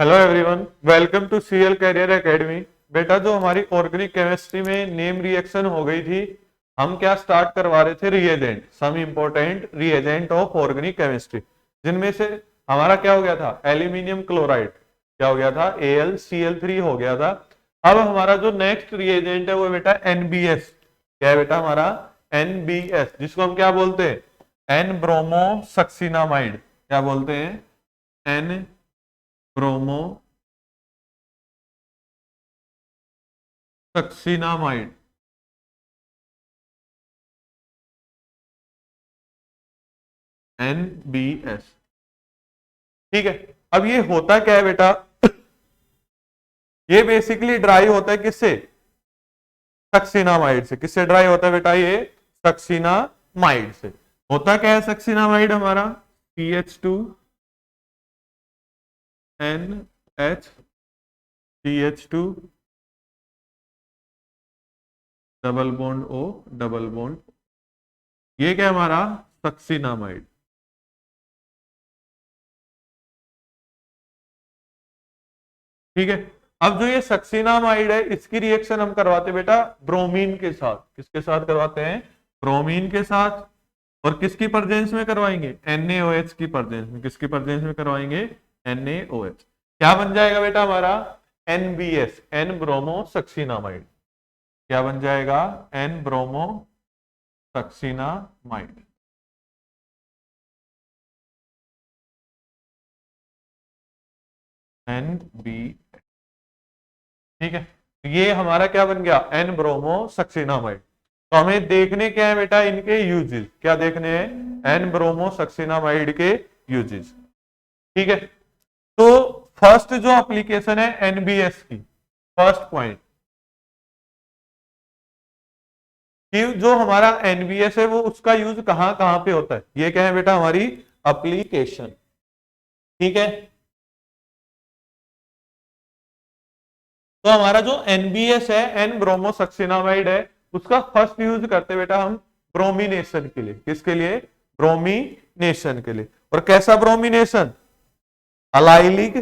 Hello everyone, welcome to CL career academy. बेटा, जो हमारी ऑर्गेनिक केमिस्ट्री में नेम रिएक्शन हो गई थी, हम क्या स्टार्ट करवा रहे थे? Reagent, some important reagent of organic chemistry, जिनमें से हमारा क्या हो गया था? एल्यूमिनियम क्लोराइड क्या हो गया था? AlCl3 हो गया था। अब हमारा जो नेक्स्ट रिएजेंट है वो बेटा NBS। क्या है बेटा हमारा? NBS, जिसको हम क्या बोलते हैं? N bromo succinimide. क्या बोलते हैं? N bromo succinimide. NBS। ठीक है। अब ये होता क्या है बेटा? ये बेसिकली ड्राई होता है किससे? सक्सिनामाइड से। किससे ड्राई होता है बेटा? ये सक्सिनामाइड से। होता क्या है सक्सिनामाइड हमारा? CH2NH, double bond O, double bond. ये क्या है हमारा? सक्सिनामाइड। ठीक है। अब जो ये सक्सिनामाइड है, इसकी रिएक्शन हम करवाते बेटा ब्रोमीन के साथ। किसके साथ करवाते हैं? ब्रोमीन के साथ। और किसकी प्रेजेंस में करवाएंगे? NaOH की प्रेजेंस में। किसकी प्रेजेंस में करवाएंगे? NaOH। क्या बन जाएगा बेटा हमारा? NBS, N bromo succinimide. क्या बन जाएगा? N bromo succinimide. NBS। ठीक है। ये हमारा क्या बन गया? N bromo succinimide. तो हमें देखने क्या है बेटा? इनके यूजेस। क्या देखने हैं? एन ब्रोमो सक्सिनामाइड के यूजेस। ठीक है। तो फर्स्ट जो एप्लीकेशन है एनबीएस की, फर्स्ट पॉइंट कि जो हमारा एनबीएस है वो उसका यूज कहां कहां पे होता है? ये क्या है बेटा? हमारी एप्लीकेशन। ठीक है। तो हमारा जो एनबीएस है, एन ब्रोमो सक्सिनामाइड है, उसका फर्स्ट यूज करते बेटा हम ब्रोमिनेशन के लिए। किसके लिए? ब्रोमिनेशन के लिए। और कैसा ब्रोमिनेशन? अलाइलिक।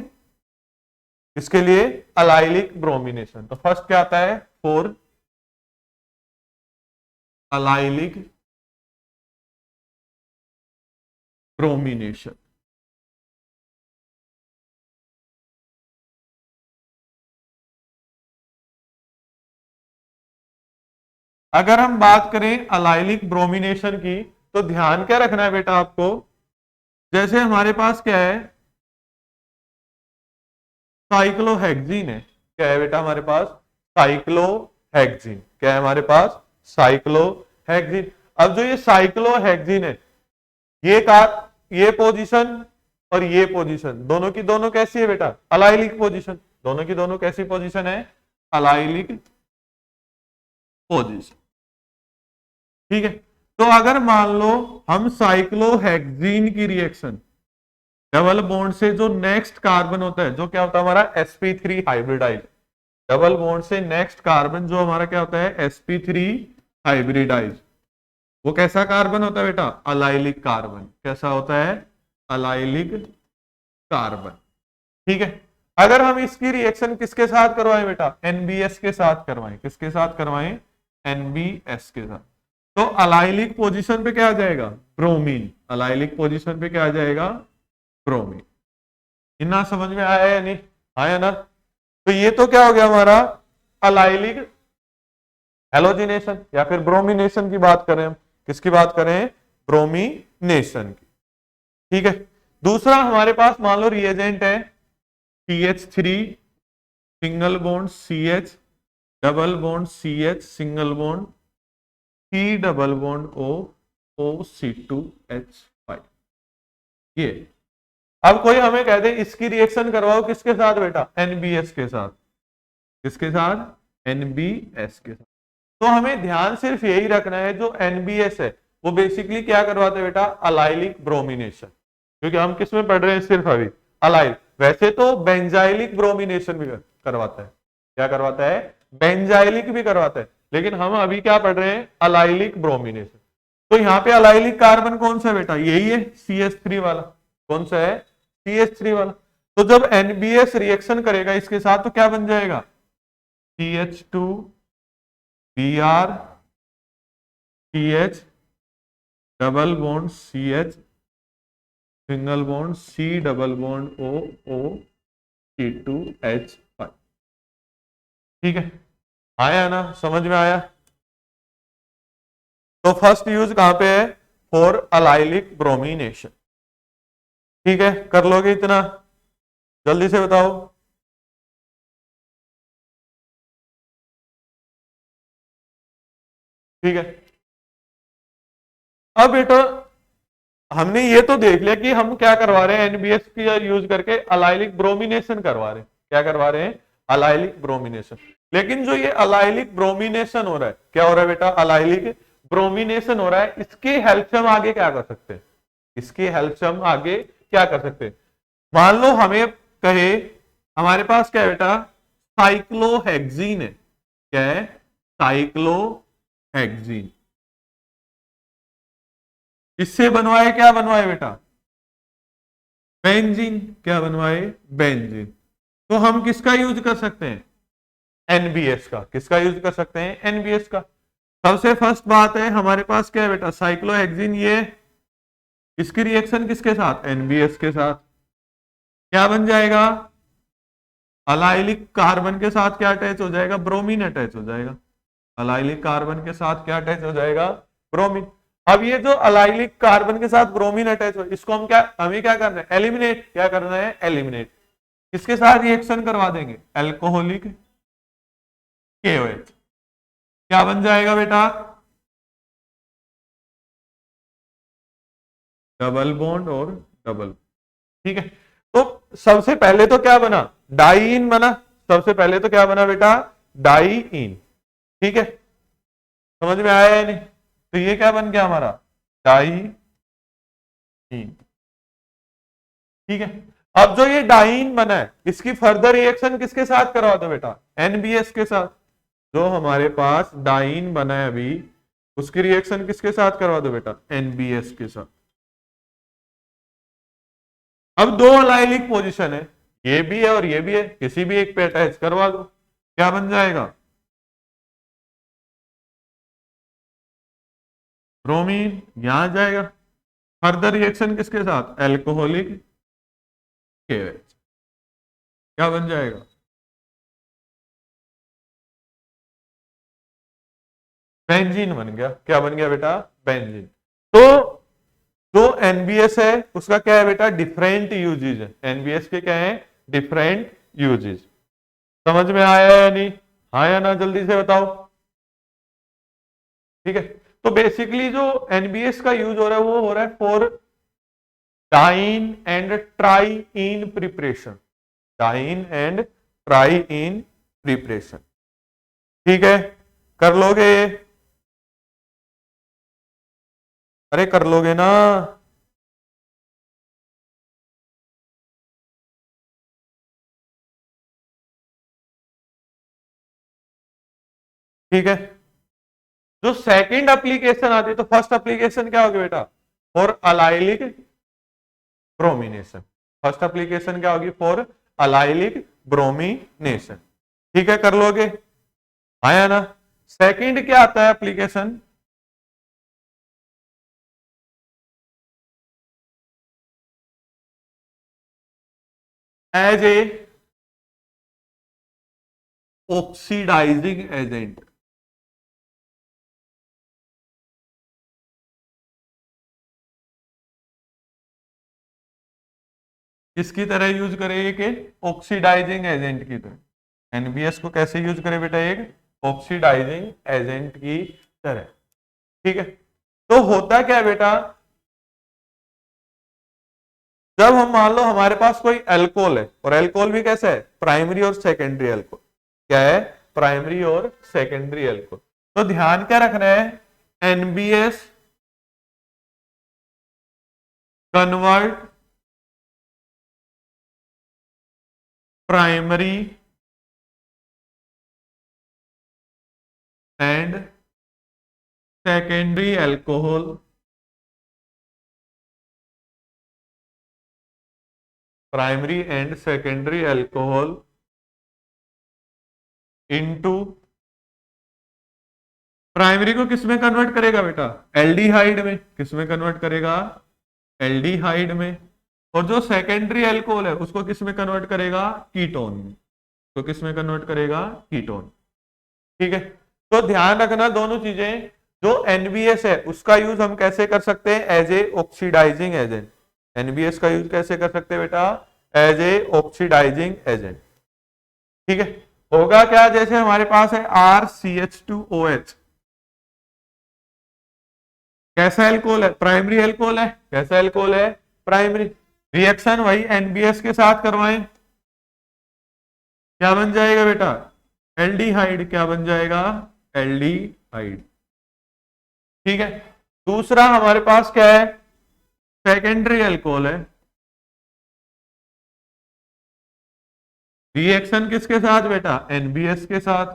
इसके लिए अलाइलिक ब्रोमिनेशन। तो फर्स्ट क्या आता है? For allylic bromination. अगर हम बात करें अलाइलिक ब्रोमिनेशन की, तो ध्यान क्या रखना है बेटा आपको? जैसे हमारे पास क्या है? साइक्लोहेक्सीन है। क्या है बेटा हमारे पास? साइक्लोहेक्सीन। क्या है हमारे पास? साइक्लोहेक्सीन। अब जो ये साइक्लोहेक्सीन है, ये ये पोजीशन और ये पोजीशन, दोनों की दोनों कैसी है बेटा? Allylic position. दोनों की दोनों कैसी पोजीशन है? Allylic position. ठीक है। तो अगर मान लो हम साइक्लोहेक्सीन की रिएक्शन, डबल बॉन्ड से जो नेक्स्ट कार्बन होता है, जो क्या होता है हमारा? sp3 hybridise. डबल बॉन्ड से नेक्स्ट कार्बन जो हमारा क्या होता है? sp3 hybridise. वो कैसा कार्बन होता है बेटा? Allylic carbon. कैसा होता है? Allylic carbon. ठीक है। अगर हम इसकी रिएक्शन किसके साथ करवाएं बेटा? एनबीएस के साथ करवाएं। किसके साथ करवाएं? एनबीएस के साथ। तो अलाइलिक पोजीशन पे क्या आ जाएगा? ब्रोमीन। अलाइलिक पोजीशन पे क्या आ जाएगा? ब्रोमीन। इतना समझ में आया या नहीं आया ना? तो ये तो क्या हो गया हमारा? अलाइलिक हेलोजिनेशन या फिर ब्रोमिनेशन की बात करें हम। किसकी बात करें? ब्रोमिनेशन की। ठीक है। दूसरा हमारे पास मान लो रिएजेंट है CH3 single bond CH, double bond CH single bond C, double bond O, OC2H5। ये अब कोई हमें कह दे इसकी रिएक्शन करवाओ किसके साथ बेटा? NBS के साथ। किसके साथ? NBS के साथ। तो हमें ध्यान सिर्फ यही रखना है, जो NBS है वो बेसिकली क्या करवाते हैं बेटा? Allylic bromination. क्योंकि हम किस में पढ़ रहे हैं? सिर्फ अभी अलाइल। वैसे तो बेंजाइलिक ब्रोमिनेशन भी करवाता है। क्या करवाता है? बेंजाइलिक भी करवाता है। लेकिन हम अभी क्या पढ़ रहे हैं? Allylic bromination. तो यहाँ पे अलाइलिक कार्बन कौन सा बेटा? यही है CH3 वाला। कौन सा है? CH3 वाला। तो जब एनबीएस रिएक्शन करेगा इसके साथ तो क्या बन जाएगा, CH2 Br CH double bond CH single bond C double bond O C2H5। ठीक है, आया ना, समझ में आया। तो फर्स्ट यूज कहां पे है, फॉर अलाइलिक ब्रोमिनेशन। ठीक है, कर लोगे इतना, जल्दी से बताओ। ठीक है, अब बेटा हमने ये तो देख लिया कि हम क्या करवा रहे हैं, एनबीएस की यूज करके अलाइलिक ब्रोमिनेशन करवा रहे हैं। क्या करवा रहे हैं, अलाइलिक ब्रोमिनेशन। लेकिन जो ये अलाइलिक ब्रोमिनेशन हो रहा है, क्या हो रहा है बेटा, अलाइलिक ब्रोमिनेशन हो रहा है, इसकी हेल्प से हम आगे क्या कर सकते हैं, इसकी हेल्प से हम आगे क्या कर सकते हैं। मान लो हमें कहे हमारे पास क्या है बेटा, साइक्लोहेक्सीन है। क्या है, साइक्लोहेक्सीन। इससे बनवाए, क्या बनवाए बेटा, बेंजीन। क्या बनवाए, बेंजीन। तो हम किसका यूज कर सकते हैं, एनबीएस का। किसका यूज कर सकते हैं, एनबीएस का। सबसे फर्स्ट बात है हमारे पास क्या है बेटा, साइक्लोहेक्सीन, ये इसकी रिएक्शन किसके साथ, एनबीएस के साथ। क्या बन जाएगा, अलाइलिक कार्बन के साथ क्या अटैच हो जाएगा, ब्रोमीन अटैच हो जाएगा। अलाइलिक कार्बन के साथ क्या अटैच हो जाएगा, ब्रोमीन। अब ये जो अलाइलिक कार्बन के साथ ब्रोमीन अटैच हो, इसको हम क्या, हमें क्या करना है, एलिमिनेट। क्या करना है, एलिमिनेट। किसके साथ रिएक्शन करवा देंगे, एल्कोहलिक KOH। क्या बन जाएगा बेटा, डबल बॉन्ड और डबल। ठीक है, तो सबसे पहले तो क्या बना, डाईन बना। सबसे पहले तो क्या बना बेटा, डाईन। ठीक है, समझ में आया या नहीं। तो ये क्या बन गया हमारा, डाईन। ठीक है, अब जो ये डाईन बना है, इसकी फर्दर रिएक्शन किसके साथ करवा दो बेटा, एनबीएस के साथ। जो हमारे पास डाईन बना है अभी, उसकी रिएक्शन किसके साथ करवा दो बेटा, एनबीएस के साथ। अब दो अलाइलिक पोजीशन है, ये भी है और ये भी है, किसी भी एक पे अटैच करवा दो। क्या बन जाएगा, ब्रोमीन। यहां जाएगा, फर्दर रिएक्शन किसके साथ, एल्कोहलिक KOH। क्या बन जाएगा, बेंजीन बन गया। क्या बन गया बेटा, बेंजीन। तो जो एनबीएस है उसका क्या है बेटा, डिफरेंट यूजेज है। एनबीएस के क्या है, डिफरेंट यूजेज। समझ में आया या नहीं, हाँ या ना, जल्दी से बताओ। ठीक है, तो बेसिकली जो एनबीएस का यूज हो रहा है वो हो रहा है for diene and triene preparation. Diene and triene preparation. ठीक है, कर लोगे, अरे कर लोगे ना। ठीक है, जो सेकंड एप्लीकेशन आती है, तो फर्स्ट एप्लीकेशन क्या होगी बेटा, for allylic bromination. First application क्या होगी, फॉर अलाइलिक ब्रोमिनेशन। ठीक है, कर लोगे, आया ना। सेकंड क्या आता है application, as a oxidising agent. किसकी तरह यूज करें, एक ऑक्सीडाइजिंग एजेंट की तरह। एनबीएस को कैसे यूज करें बेटा, एक ऑक्सीडाइजिंग एजेंट की तरह। ठीक है, तो होता क्या है बेटा, जब हम मान लो हमारे पास कोई एल्कोहल है, और एल्कोहल भी कैसा है, प्राइमरी और सेकेंडरी एल्कोहल। क्या है, प्राइमरी और सेकेंडरी एल्कोहल। तो ध्यान क्या रखना है, NBS convert primary and secondary alcohol primary and secondary alcohol into, primary को किस में कन्वर्ट करेगा बेटा? एल्डिहाइड में। किस में कन्वर्ट करेगा? एल्डिहाइड में। और जो सेकेंडरी एल्कोहल है उसको किस में कन्वर्ट करेगा? कीटोन में। तो किस में कन्वर्ट करेगा? कीटोन। ठीक है, तो ध्यान रखना दोनों चीजें। जो एनबीएस है उसका यूज हम कैसे कर सकते हैं? As a oxidising agent. NBS का यूज कैसे कर सकते हैं बेटा? As a oxidising agent. ठीक है, होगा क्या? जैसे हमारे पास है RCH2OH, कैसा एल्कोहल है? प्राइमरी एल्कोहल है। कैसा एल्कोहल है? प्राइमरी। रिएक्शन वही एनबीएस के साथ करवाएं, क्या बन जाएगा बेटा? एल्डिहाइड। क्या बन जाएगा? एल्डिहाइड। ठीक है, दूसरा हमारे पास क्या है? सेकेंडरी एल्कोहल है। रिएक्शन किसके साथ बेटा? एनबीएस के साथ।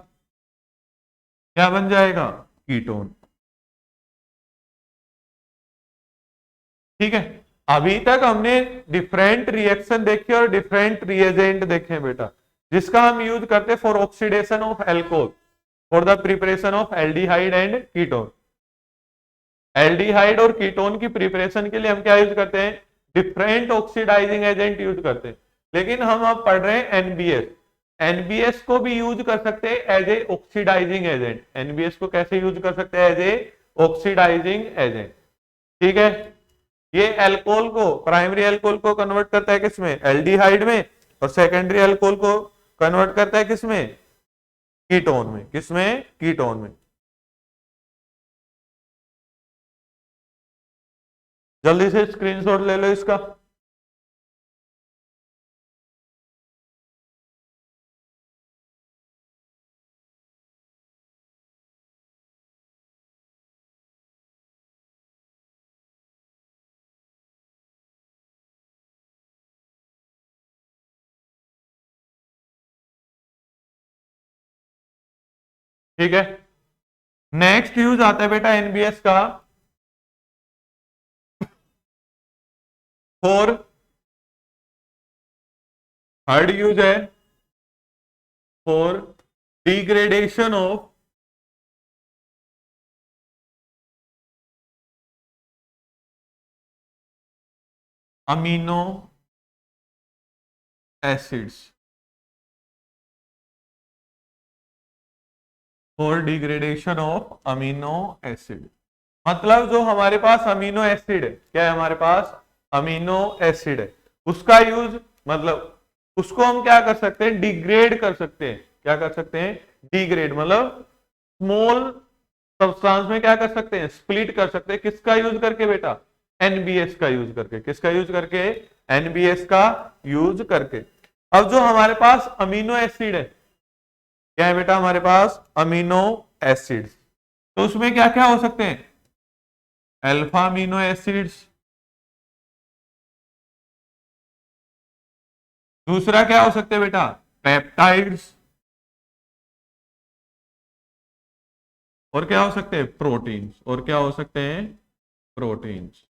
क्या बन जाएगा? कीटोन। ठीक है, अभी तक हमने डिफरेंट रिएक्शन देखे और डिफरेंट रिएजेंट देखे बेटा, जिसका हम यूज करते for oxidation of alcohol, for the preparation of aldehyde and ketone. Aldehyde और कीटोन की प्रिपरेशन के लिए हम क्या यूज करते हैं? डिफरेंट ऑक्सीडाइजिंग एजेंट यूज करते हैं। लेकिन हम अब पढ़ रहे हैं एनबीएस। एनबीएस को भी यूज कर सकते हैं as a oxidising agent. NBS को कैसे यूज कर सकते हैं? As a oxidising agent. ठीक है, ये अल्कोहल को, प्राइमरी अल्कोहल को कन्वर्ट करता है किसमें? एल्डिहाइड में। और सेकेंडरी अल्कोहल को कन्वर्ट करता है किसमें? कीटोन में। किसमें? कीटोन में। जल्दी से स्क्रीनशॉट ले लो इसका। ठीक है, नेक्स्ट यूज आता है बेटा एनबीएस का फॉर, थर्ड यूज है for degradation of amino acids. For degradation of amino acid, मतलब जो हमारे पास अमीनो एसिड है, क्या है हमारे पास? अमीनो एसिड है, उसका यूज, मतलब उसको हम क्या कर सकते हैं? डिग्रेड कर सकते हैं। क्या कर सकते हैं? डिग्रेड, मतलब स्मॉल सब्सटेंस में क्या कर सकते हैं? स्प्लिट कर सकते हैं। किसका यूज करके बेटा? एनबीएस का यूज करके। किसका यूज करके? एनबीएस का यूज करके। अब जो हमारे पास अमीनो एसिड है, क्या है बेटा हमारे पास? Amino acids. तो उसमें क्या क्या हो सकते हैं? Alpha amino acids. दूसरा क्या हो सकते हैं बेटा? पेप्टाइड्स। और क्या हो सकते हैं? प्रोटीन्स। और क्या हो सकते हैं? प्रोटीन्स।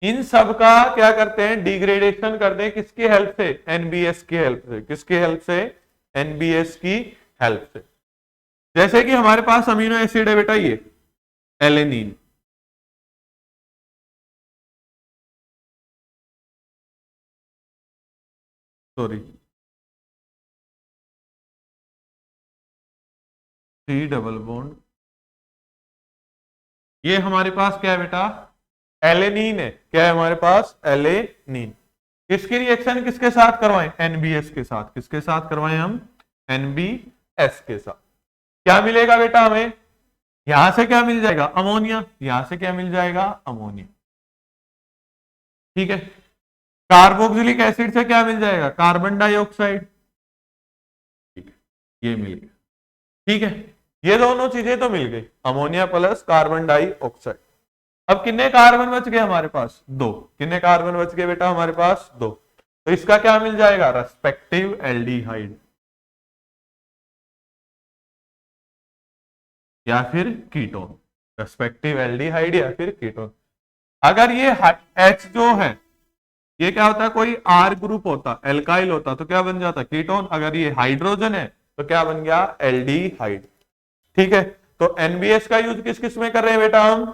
इन सब का क्या करते हैं? डिग्रेडेशन करते हैं। किसकी हेल्प से? एनबीएस की हेल्प से। किसकी हेल्प से? एनबीएस की हेल्प से। जैसे कि हमारे पास अमीनो एसिड है बेटा, ये alanine. Sorry, C double bond, ये हमारे पास क्या है बेटा? एलेनिन है। क्या है हमारे पास? एलेनिन। इसकी रिएक्शन किसके साथ करवाएं? एनबीएस के साथ। किसके साथ करवाएं हम? एनबीएस के साथ। क्या मिलेगा बेटा हमें? यहां से क्या मिल जाएगा? अमोनिया। यहां से क्या मिल जाएगा? अमोनिया। ठीक है, कार्बोक्सिलिक एसिड से क्या मिल जाएगा? Carbon dioxide. ठीक है, ये मिल गया। ठीक है, ये दोनों चीजें तो मिल गई, अमोनिया प्लस कार्बन डाइऑक्साइड। अब कितने कार्बन बच गए हमारे पास? दो। कितने कार्बन बच गए बेटा हमारे पास? दो। तो इसका क्या मिल जाएगा? रेस्पेक्टिव एल्डिहाइड या फिर कीटोन। रेस्पेक्टिव एल्डिहाइड या फिर कीटोन। अगर ये H जो है, ये क्या होता है, कोई आर ग्रुप होता, एल्काइल होता तो क्या बन जाता, कीटोन। अगर ये हाइड्रोजन है तो क्या बन गया, एल्डिहाइड। ठीक है, तो एनबीएस का यूज किस किस में कर रहे हैं बेटा हम,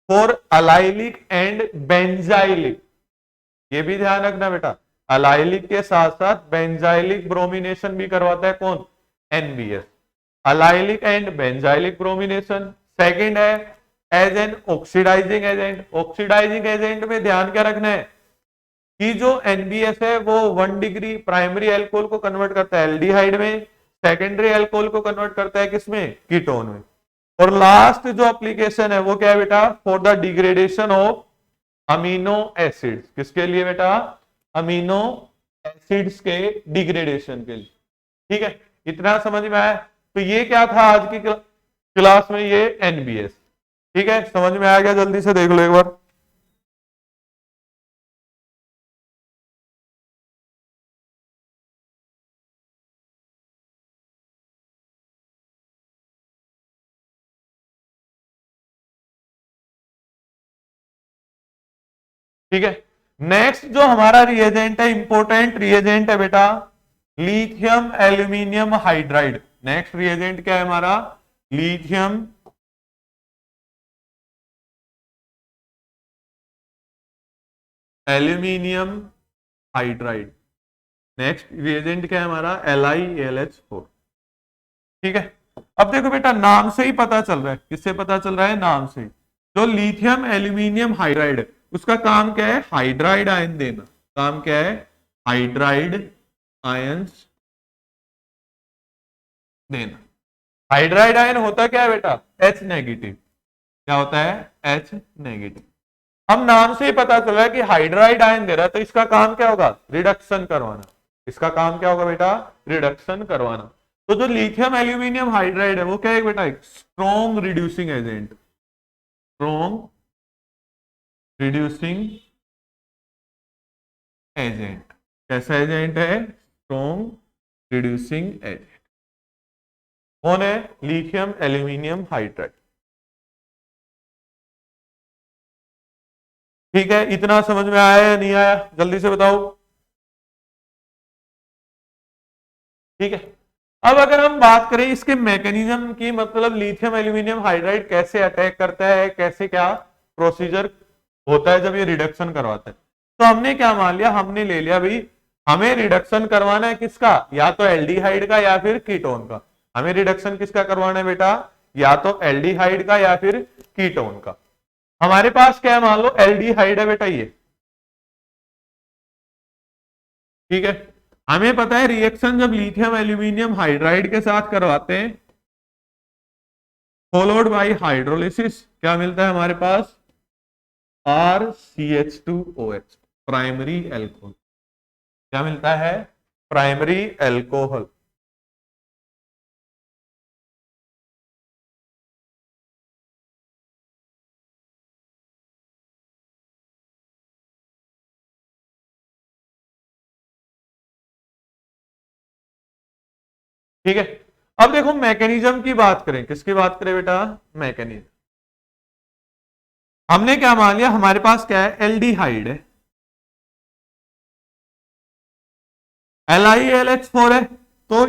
फॉर अलाइलिक एंड बेंजाइलिक। ये भी ध्यान रखना बेटा, अलाइलिक के साथ साथ बेंजाइलिक ब्रोमिनेशन भी करवाता है कौन, NBS. Allylic and benzylic bromination. Second है as an oxidizing agent. Oxidizing agent में ध्यान क्या रखना है कि जो एनबीएस है वो 1 डिग्री प्राइमरी अल्कोहल को कन्वर्ट करता है एल्डिहाइड में, सेकेंडरी अल्कोहल को कन्वर्ट करता है किसमें, कीटोन में। और लास्ट जो एप्लीकेशन है वो क्या है बेटा, for the degradation of amino acids. किसके लिए बेटा, अमीनो एसिड्स के डिग्रेडेशन के लिए। ठीक है, इतना समझ में आया। तो ये क्या था आज की क्लास में, ये एनबीएस। ठीक है, समझ में आ गया, जल्दी से देख लो एक बार। ठीक है, नेक्स्ट जो हमारा रिएजेंट है, इंपॉर्टेंट रिएजेंट है बेटा, lithium aluminium hydride. Next reagent क्या है हमारा, lithium aluminium hydride. Next reagent क्या है हमारा, LiAlH4। ठीक है, अब देखो बेटा, नाम से ही पता चल रहा है, किससे पता चल रहा है, नाम से ही। जो लिथियम एल्यूमिनियम हाइड्राइड है उसका काम क्या है, हाइड्राइड आयन देना। काम क्या है, हाइड्राइड आयंस देना। हाइड्राइड आयन होता क्या है बेटा, H नेगेटिव। क्या होता है, H नेगेटिव। हम नाम से ही पता चल रहा है कि हाइड्राइड आयन दे रहा है, तो इसका काम क्या होगा, रिडक्शन करवाना। इसका काम क्या होगा बेटा, रिडक्शन करवाना। तो जो लिथियम एल्यूमिनियम हाइड्राइड है वो क्या है बेटा, एक strong reducing agent. Strong reducing agent. कैसा एजेंट है, स्ट्रॉन्ग रिड्यूसिंग एजेंट। कौन है, लिथियम एल्यूमिनियम हाइड्राइड। ठीक है, इतना समझ में आया या नहीं आया, जल्दी से बताओ। ठीक है, अब अगर हम बात करें इसके मैकेनिज्म की, मतलब लिथियम एल्यूमिनियम हाइड्राइड कैसे अटैक करता है, कैसे क्या प्रोसीजर होता है जब ये रिडक्शन करवाता है। तो हमने क्या मान लिया, हमने ले लिया भाई, हमें रिडक्शन करवाना है किसका, या तो एल्डिहाइड का या फिर कीटोन का। हमें रिडक्शन किसका करवाना है बेटा, या तो एल्डिहाइड का या फिर कीटोन का। हमारे पास क्या है, मान लो एल्डिहाइड है बेटा ये। ठीक है, हमें पता है रिएक्शन जब लिथियम एल्यूमिनियम हाइड्राइड के साथ करवाते हैं, फॉलोड बाय हाइड्रोलिसिस, क्या मिलता है हमारे पास, RCH2OH, प्राइमरी एल्कोहल। क्या मिलता है, प्राइमरी एल्कोहल। ठीक है, अब देखो मैकेनिज्म की बात करें, किसकी बात करें बेटा, मैकेनिज्म। हमने क्या मान लिया, हमारे पास क्या है, एल्डिहाइड है, LiAlH4 है, तो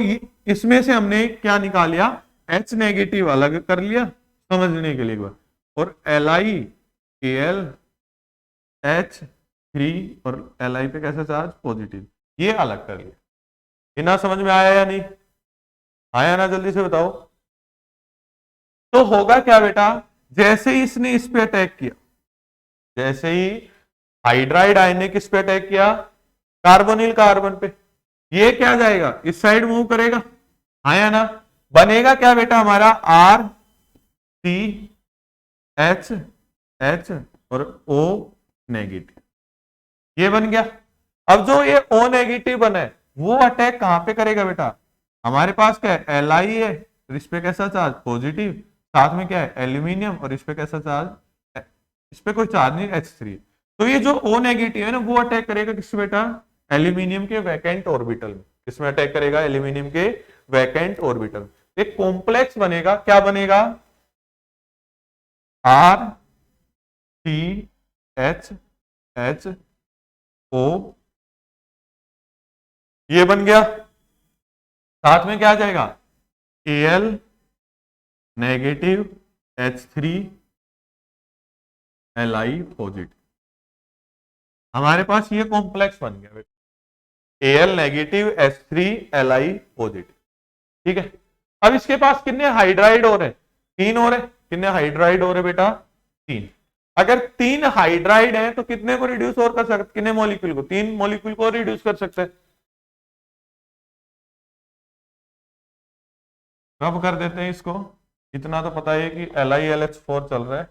इसमें से हमने क्या निकाल लिया, H नेगेटिव अलग कर लिया समझने के लिए एक बार, और LiAlH3 और Li पे कैसा चार्ज, पॉजिटिव, ये अलग कर लिया। इतना समझ में आया या नहीं आया ना, जल्दी से बताओ। तो होगा क्या बेटा, जैसे ही इसने इस पे अटैक किया, जैसे ही हाइड्राइड आयन ने किस पे अटैक किया, कार्बोनिल कार्बन पे, ये क्या जाएगा, इस साइड मूव करेगा, आया ना। बनेगा क्या बेटा हमारा, RCH और O नेगेटिव, ये बन गया। अब जो ये O नेगेटिव बना है वो अटैक कहां पे करेगा बेटा, हमारे पास क्या है, Li है, और इस पे कैसा चार्ज, पॉजिटिव, साथ में क्या है, एल्यूमिनियम, और इस पे कैसा चार्ज, इस पे कोई चार्ज नहीं, H3। तो ये जो O नेगेटिव है ना, वो अटैक करेगा किस बेटा, एल्यूमिनियम के वैकेंट ऑर्बिटल में। किसमें अटैक करेगा, एल्यूमिनियम के वैकेंट ऑर्बिटल। एक कॉम्प्लेक्स बनेगा, क्या बनेगा, RCH एच ओ, ये बन गया। साथ में क्या आ जाएगा, Al negative H3 Li positive. हमारे पास ये कॉम्प्लेक्स बन गया बेटा, Al negative H3 Li positive. ठीक है, अब इसके पास कितने हाइड्राइड हो रहे, 3 हो रहे। कितने हाइड्राइड हो रहे बेटा, 3। अगर 3 हाइड्राइड है तो कितने को रिड्यूस और कर सकते, कितने मॉलिक्यूल को, 3 मॉलिक्यूल को रिड्यूस कर सकते हैं। कब कर देते हैं इसको, इतना तो पता है कि LiLH4 चल रहा है,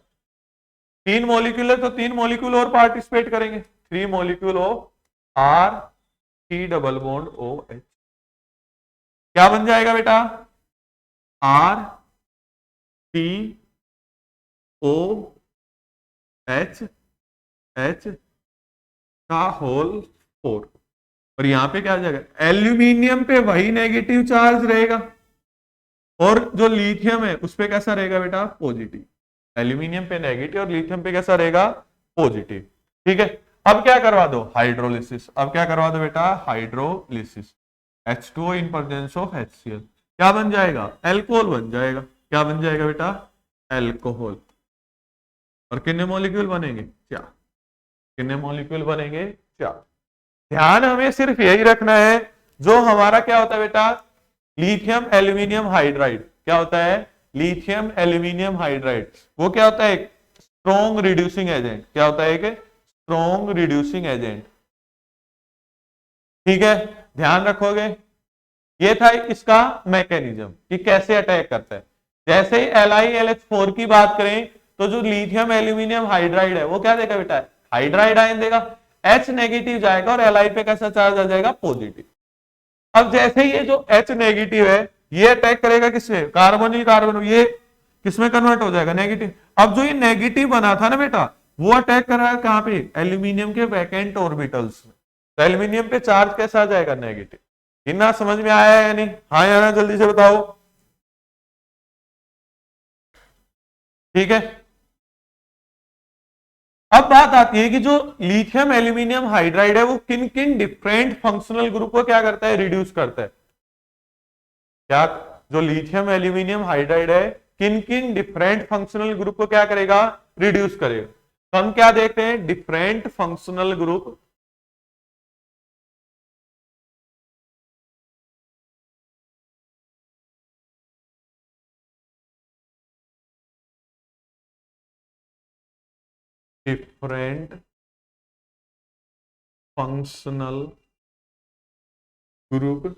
3 मॉलिक्यूल है तो 3 मॉलिक्यूल और पार्टिसिपेट करेंगे, 3 molecule of R3 double bond OH। क्या बन जाएगा बेटा, R3OH का होल 4। और यहां पे क्या आ जाएगा, एल्यूमिनियम पे वही नेगेटिव चार्ज रहेगा और जो लिथियम है उस पे कैसा रहेगा बेटा, पॉजिटिव। एल्यूमिनियम पे नेगेटिव और लिथियम पे कैसा रहेगा, पॉजिटिव। ठीक है, अब क्या करवा दो, हाइड्रोलिसिस। अब क्या करवा दो बेटा, hydrolysis. H2O in presence of HCl क्या बन जाएगा, एल्कोहल बन जाएगा। क्या बन जाएगा बेटा, एल्कोहल। और कितने मॉलिक्यूल बनेंगे, 4। कितने मॉलिक्यूल बनेंगे, 4। ध्यान हमें सिर्फ यही रखना है, जो हमारा क्या होता है बेटा, लिथियम एल्यूमिनियम हाइड्राइड। क्या होता है, लिथियम एल्यूमिनियम हाइड्राइड, वो क्या होता है, एक स्ट्रॉन्ग रिड्यूसिंग एजेंट। क्या होता है, एक स्ट्रॉन्ग रिड्यूसिंग एजेंट। ठीक है, ध्यान रखोगे। ये था इसका मैकेनिज्म कि कैसे अटैक करता है। जैसे ही LiLH4 की बात करें तो जो लिथियम एल्यूमिनियम हाइड्राइड है वो क्या देगा बेटा, हाइड्राइड आयन देगा, H नेगेटिव जाएगा और Li पे कैसा चार्ज आ जाएगा, पॉजिटिव। अब जैसे ये जो H नेगेटिव है ये अटैक करेगा किसमें, कार्बन ही कार्बन, ये किसमें कन्वर्ट हो जाएगा, नेगेटिव। अब जो ये नेगेटिव बना था ना बेटा, वो अटैक कर रहा है कहां पे, एल्यूमिनियम के वैकेंट ऑर्बिटल्स में। तो एल्यूमिनियम पे चार्ज कैसा आ जाएगा, नेगेटिव। इतना समझ में आया है या नहीं, हाँ या ना, जल्दी से बताओ। ठीक है, अब बात आती है कि जो लिथियम एल्यूमिनियम हाइड्राइड है वो किन किन डिफरेंट फंक्शनल ग्रुप को क्या करता है, रिड्यूस करता है। क्या, जो लिथियम एल्यूमिनियम हाइड्राइड है किन किन डिफरेंट फंक्शनल ग्रुप को क्या करेगा, रिड्यूस करेगा। तो हम क्या देखते हैं, different functional group. Different functional group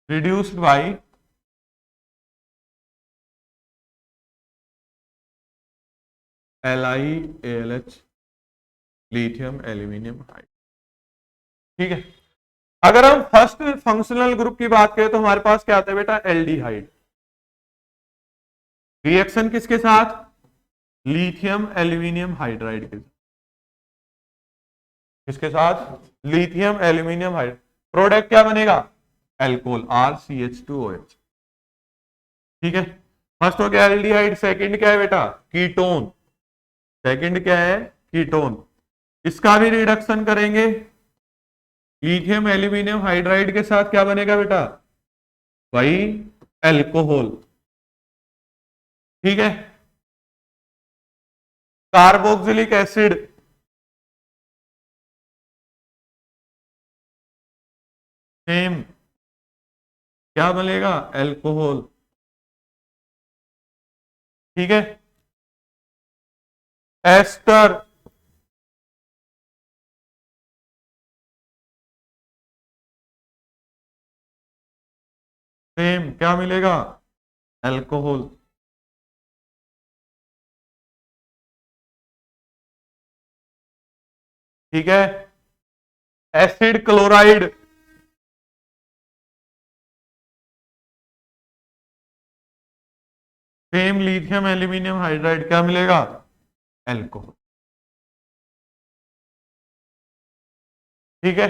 reduced by LiAlH lithium aluminium hide. ठीक है, अगर हम फर्स्ट फंक्शनल ग्रुप की बात करें तो हमारे पास क्या आता है बेटा, एल्डिहाइड। रिएक्शन किसके साथ, लिथियम एल्यूमिनियम हाइड्राइड के साथ। किसके साथ, लिथियम एल्यूमिनियम हाइड्राइड। प्रोडक्ट क्या बनेगा, एल्कोहल RCH2OH। ठीक है, फर्स्ट हो गया एल्डिहाइड। सेकंड क्या है बेटा, कीटोन। सेकंड क्या है, कीटोन। इसका भी रिडक्शन करेंगे, लिथियम एल्यूमिनियम हाइड्राइड के साथ क्या बनेगा बेटा, वही एल्कोहल। ठीक है, कार्बोक्सिलिक एसिड। सेम, क्या बनेगा, एल्कोहल। ठीक है, एस्टर। सेम, क्या मिलेगा, एल्कोहल। ठीक है, acid chloride. Same, lithium aluminium hydride, क्या मिलेगा, एल्कोहल। ठीक है,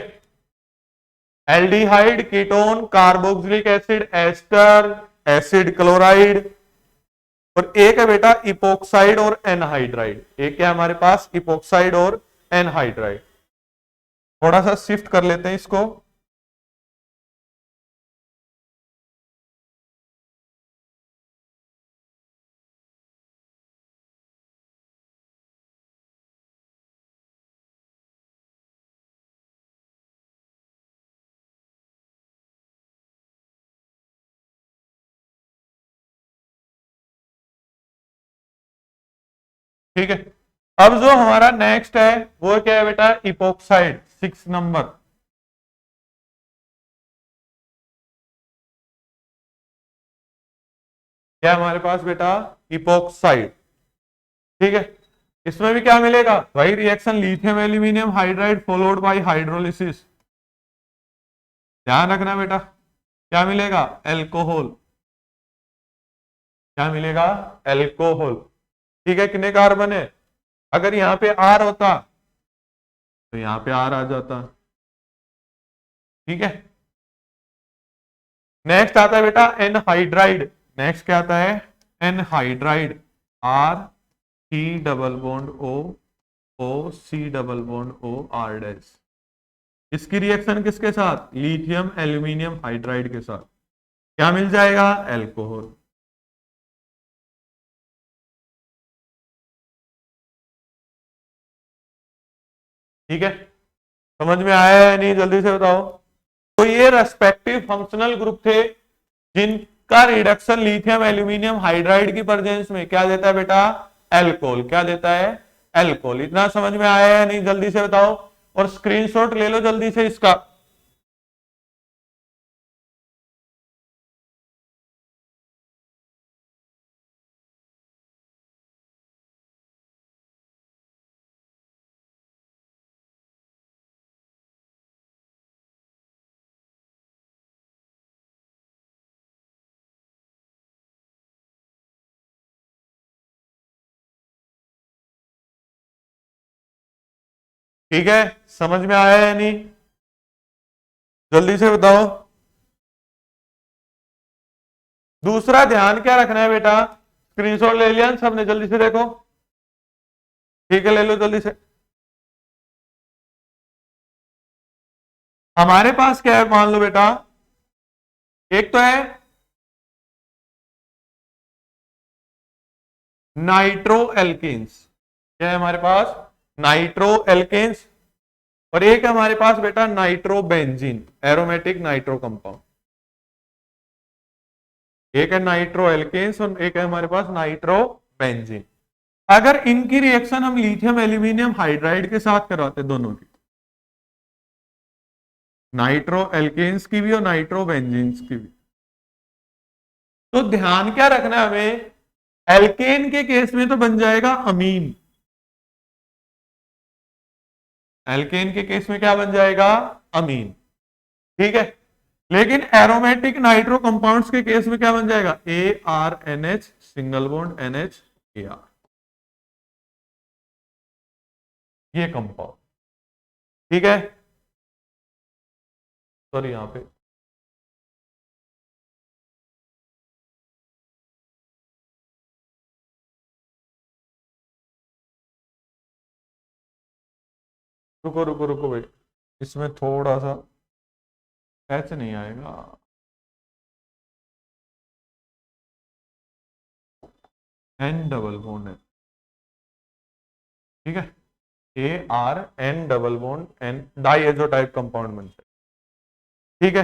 aldehyde, ketone, carboxylic acid, ester, acid chloride. और एक है बेटा इपोक्साइड और एनहाइड्राइड। एक क्या हमारे पास, इपोक्साइड और एनहाइड्राइड। थोड़ा सा शिफ्ट कर लेते हैं इसको। ठीक है, अब जो हमारा नेक्स्ट है वो क्या है बेटा, इपोक्साइड 6 नंबर। क्या हमारे पास बेटा, इपोक्साइड। ठीक है, इसमें भी क्या मिलेगा, वही reaction lithium aluminium hydride followed by hydrolysis. ध्यान रखना बेटा, क्या मिलेगा, एल्कोहल। क्या मिलेगा, एल्कोहल। ठीक है, कितने कार्बन है, अगर यहां पे आर होता तो यहां पे आर आ जाता। ठीक है, नेक्स्ट आता है बेटा एनहाइड्राइड। नेक्स्ट क्या आता है, anhydride. R C double bond O, O C double bond O R dash. इसकी रिएक्शन किसके साथ, लिथियम एल्यूमिनियम हाइड्राइड के साथ। क्या मिल जाएगा, एल्कोहल। ठीक है, समझ में आया है नहीं, जल्दी से बताओ। तो ये रेस्पेक्टिव फंक्शनल ग्रुप थे जिनका रिडक्शन लिथियम एल्यूमिनियम हाइड्राइड की प्रेजेंस में क्या देता है बेटा, एल्कोहल। क्या देता है, एल्कोहल। इतना समझ में आया है नहीं, जल्दी से बताओ, और स्क्रीनशॉट ले लो जल्दी से इसका। ठीक है, समझ में आया है नहीं, जल्दी से बताओ। दूसरा ध्यान क्या रखना है बेटा, स्क्रीनशॉट ले लिया सबने, जल्दी से देखो। ठीक है, ले लो जल्दी से। हमारे पास क्या है, मान लो बेटा, एक तो है नाइट्रो एल्केन्स। क्या है हमारे पास, नाइट्रो एल्केन्स। और एक है हमारे पास बेटा nitro benzene, aromatic nitro compound. एक है नाइट्रो एल्केन्स और एक है हमारे पास नाइट्रो बेंजीन। अगर इनकी रिएक्शन हम लिथियम एल्यूमिनियम हाइड्राइड के साथ करवाते, दोनों की, नाइट्रो एल्केन्स की भी और नाइट्रो बेंजीन की भी, तो ध्यान क्या रखना है हमें, एल्केन के केस में तो बन जाएगा अमीन। एल्केन के केस में क्या बन जाएगा, अमीन। ठीक है, लेकिन एरोमेटिक नाइट्रो कंपाउंड्स के केस में क्या बन जाएगा, A R N H single bond N H A R, ये कंपाउंड। ठीक है, सॉरी यहां पे रुको रुको रुको भाई, इसमें थोड़ा सा एच नहीं आएगा, एन डबल बॉन्ड है। ठीक है, A R N double bond N, diazo type compound बनता है। ठीक है,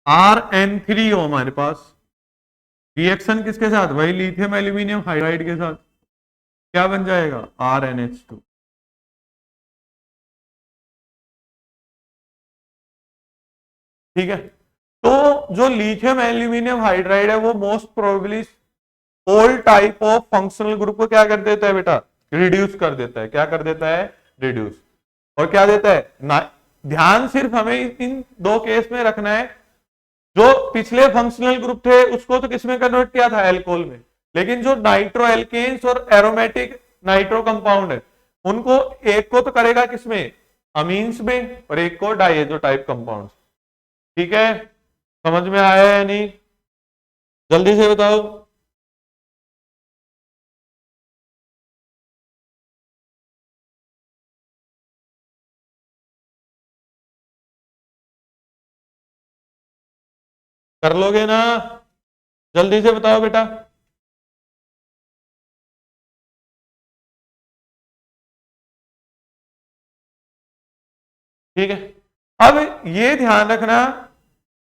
आर एन थ्री हो हमारे पास, रिएक्शन किसके साथ, वही लिथियम एल्यूमिनियम हाइड्राइड के साथ, क्या बन जाएगा, आर एन एच टू। ठीक है, तो जो लिथियम एल्यूमिनियम हाइड्राइड है वो most probably all type of functional group को क्या कर देता है बेटा, रिड्यूस कर देता है। क्या कर देता है, रिड्यूस। और क्या देता है, ध्यान सिर्फ हमें इन दो केस में रखना है, जो पिछले फंक्शनल ग्रुप थे उसको तो किसमें कन्वर्ट किया था, एल्कोहल में। लेकिन जो नाइट्रो एल्केन्स और एरोमेटिक नाइट्रो कंपाउंड है, उनको एक को तो करेगा किसमें, अमीन्स में, और एक को डाइएजो टाइप कंपाउंड। ठीक है, समझ में आया या नहीं? जल्दी से बताओ। कर लोगे ना? जल्दी से बताओ बेटा। ठीक है, अब ये ध्यान रखना,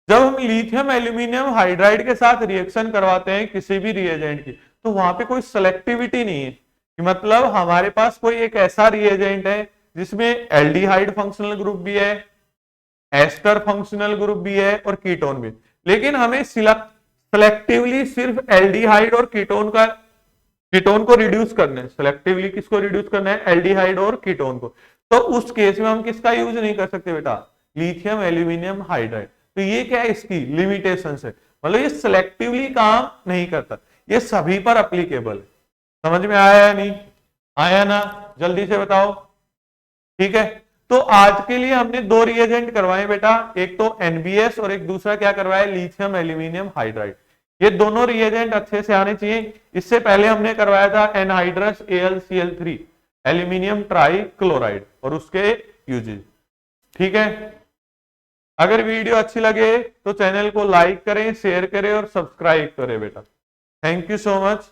जब हम लिथियम एल्यूमिनियम हाइड्राइड के साथ रिएक्शन करवाते हैं किसी भी रिएजेंट की, तो वहां पे कोई सेलेक्टिविटी नहीं है कि मतलब हमारे पास कोई एक ऐसा रिएजेंट है जिसमें एल्डिहाइड फंक्शनल ग्रुप भी है, एस्टर फंक्शनल ग्रुप भी है और कीटोन भी, लेकिन हमें सिलेक्टिवली सिर्फ एल्डिहाइड और कीटोन को रिड्यूस करना है। सिलेक्टिवली किसको रिड्यूस करना है? एल्डिहाइड और कीटोन को। तो उस केस में हम किसका यूज नहीं कर सकते बेटा? Lithium aluminium hydride. तो ये क्या है, इसकी लिमिटेशन है, मतलब ये सिलेक्टिवली काम नहीं करता, ये सभी पर अप्लीकेबल है। समझ में आया या नहीं आया ना? जल्दी से बताओ। ठीक है, तो आज के लिए हमने दो रिएजेंट करवाए बेटा, एक तो एनबीएस और एक दूसरा क्या करवाया? Lithium aluminium hydride. ये दोनों रिएजेंट अच्छे से आने चाहिए। इससे पहले हमने करवाया था anhydrous AlCl3 aluminium try chloride और उसके यूजेज। ठीक है, अगर वीडियो अच्छी लगे तो चैनल को लाइक करें, शेयर करें और सब्सक्राइब करें बेटा। Thank you so much.